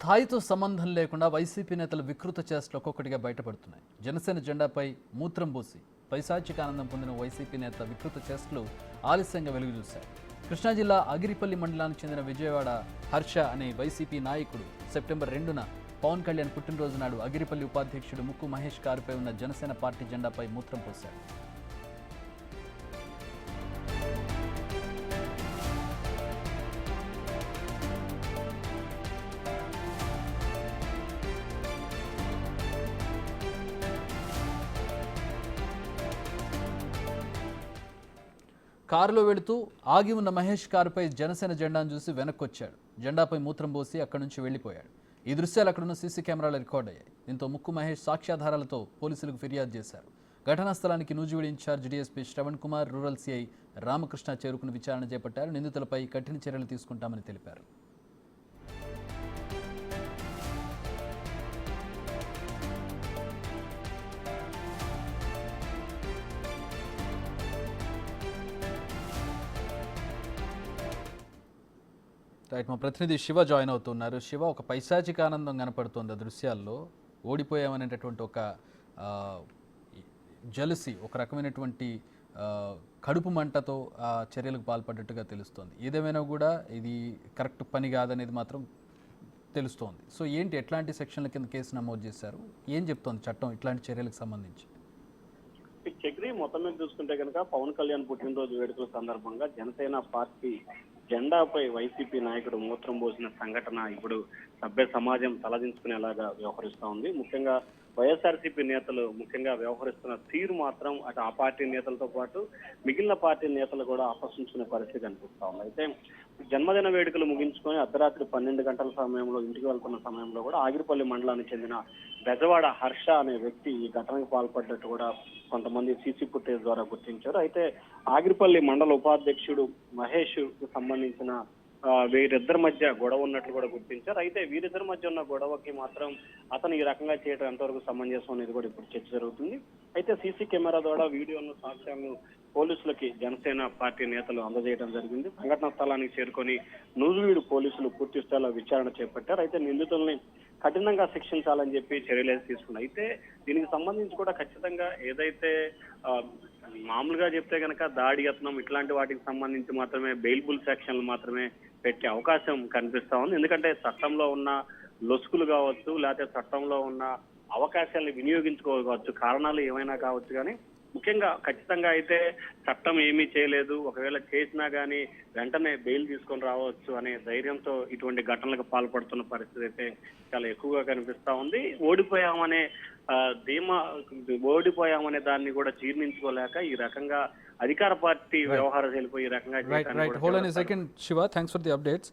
స్థాయితో సంబంధం లేకుండా వైసీపీ నేతల వికృత చేష్టలు ఒక్కొక్కటిగా బయటపడుతున్నాయి. జనసేన జెండాపై మూత్రం పోసి పైశాచిక ఆనందం పొందిన వైసీపీ నేత వికృత చేష్టలు ఆలస్యంగా వెలుగు చూశాయి. కృష్ణా జిల్లా అగిరిపల్లి మండలానికి చెందిన విజయవాడ హర్ష అనే వైసీపీ నాయకుడు సెప్టెంబర్ 2న పవన్ కళ్యాణ్ పుట్టినరోజు నాడు అగిరిపల్లి ఉపాధ్యక్షుడు ముక్కు మహేష్ కారుపై ఉన్న జనసేన పార్టీ జెండాపై మూత్రం పోశాడు. కారులో వెళుతూ ఆగి ఉన్న మహేష్ కారుపై జనసేన జెండాను చూసి వెనక్కొచ్చాడు. జెండాపై మూత్రం పోసి అక్కడి నుంచి వెళ్లిపోయాడు. ఈ దృశ్యాలు అక్కడున్న సీసీ కెమెరాలో రికార్డ్ అయ్యాయి. దీంతో ముక్కు మహేష్ సాక్ష్యాధారాలతో పోలీసులకు ఫిర్యాదు చేశారు. ఘటనా స్థలానికి Nuzvid in charge DSP Shravan Kumar, rural CI Ramakrishna చేరుకుని విచారణ చేపట్టారు. నిందితులపై కఠిన చర్యలు తీసుకుంటామని తెలిపారు. రైట్, మా ప్రతినిధి శివ జాయిన్ అవుతున్నారు. శివ, ఒక పైశాచిక ఆనందం కనపడుతుంది ఆ దృశ్యాల్లో. ఓడిపోయామనేటటువంటి ఒక జలసి, ఒక రకమైనటువంటి కడుపు మంటతో ఆ చర్యలకు పాల్పడ్డట్టుగా తెలుస్తోంది. ఏదేమైనా కూడా ఇది కరెక్ట్ పని కాదనేది మాత్రం తెలుస్తోంది. సో ఏంటి, ఎట్లాంటి సెక్షన్ల కింద కేసు నమోదు చేశారు? ఏం చెప్తోంది చట్టం ఇట్లాంటి చర్యలకు సంబంధించి? చక్రి మొత్తం మీద చూసుకుంటే కనుక పవన్ కళ్యాణ్ పుట్టినరోజు వేడుకల సందర్భంగా జనసేన పార్టీ జెండాపై వైసీపీ నాయకుడు మూత్రం పోసిన సంఘటన ఇప్పుడు సభ్య సమాజం తలదించుకునేలాగా వ్యవహరిస్తూ ఉంది. ముఖ్యంగా వైఎస్ఆర్సీపీ నేతలు ముఖ్యంగా వ్యవహరిస్తున్న తీరు మాత్రం అటు ఆ పార్టీ నేతలతో పాటు మిగిలిన పార్టీ నేతలు కూడా ఆకర్షించుకునే పరిస్థితి కనిపిస్తా ఉంది. అయితే జన్మదిన వేడుకలు ముగించుకొని అర్ధరాత్రి 12 గంటల సమయంలో ఇంటికి వెళ్తున్న సమయంలో కూడా ఆగిరిపల్లి మండలానికి చెందిన బెజవాడ హర్ష అనే వ్యక్తి ఈ ఘటనకు పాల్పడ్డట్టు కూడా కొంతమంది సీసీ ఫుటేజ్ ద్వారా గుర్తించారు. అయితే ఆగిరిపల్లి మండల ఉపాధ్యక్షుడు మహేష్ కు సంబంధించిన వీరిద్దరి మధ్య గొడవ ఉన్నట్లు కూడా గుర్తించారు. అయితే వీరిద్దరి మధ్య ఉన్న గొడవకి మాత్రం అతను ఈ రకంగా చేయడం ఎంతవరకు సమంజసం అనేది కూడా ఇప్పుడు చర్చ జరుగుతుంది. అయితే సీసీ కెమెరా ద్వారా వీడియోను సాక్ష్యాలను పోలీసులకి జనసేన పార్టీ నేతలు అందజేయడం జరిగింది. సంఘటన స్థలానికి చేరుకొని నూజివీడు పోలీసులు పూర్తి స్థాయిలో విచారణ చేపట్టారు. అయితే నిందితుల్ని కఠినంగా శిక్షించాలని చెప్పి చర్యలు తీసుకున్నారు. అయితే దీనికి సంబంధించి కూడా ఖచ్చితంగా ఏదైతే మామూలుగా చెప్తే కనుక దాడి యత్నం ఇట్లాంటి వాటికి సంబంధించి మాత్రమే బెయిల్బుల్ సెక్షన్లు మాత్రమే పెట్టే అవకాశం కనిపిస్తా ఉంది. ఎందుకంటే చట్టంలో ఉన్న లొసుకులు కావచ్చు, లేకపోతే చట్టంలో ఉన్న అవకాశాలను వినియోగించుకోవచ్చు, కారణాలు ఏమైనా కావచ్చు. కానీ ముఖ్యంగా ఖచ్చితంగా అయితే చట్టం ఏమీ చేయలేదు, ఒకవేళ చేసినా కానీ వెంటనే బెయిల్ తీసుకొని రావచ్చు అనే ధైర్యంతో ఇటువంటి ఘటనలకు పాల్పడుతున్న పరిస్థితి అయితే చాలా ఎక్కువగా కనిపిస్తా ఉంది. ఓడిపోయామనే దాన్ని కూడా జీర్ణించుకోలేక ఈ రకంగా అధికార పార్టీ వ్యవహారం వెళ్ళిపోయి ఈ రకంగా right, hold on a second Shiva, thanks for the updates.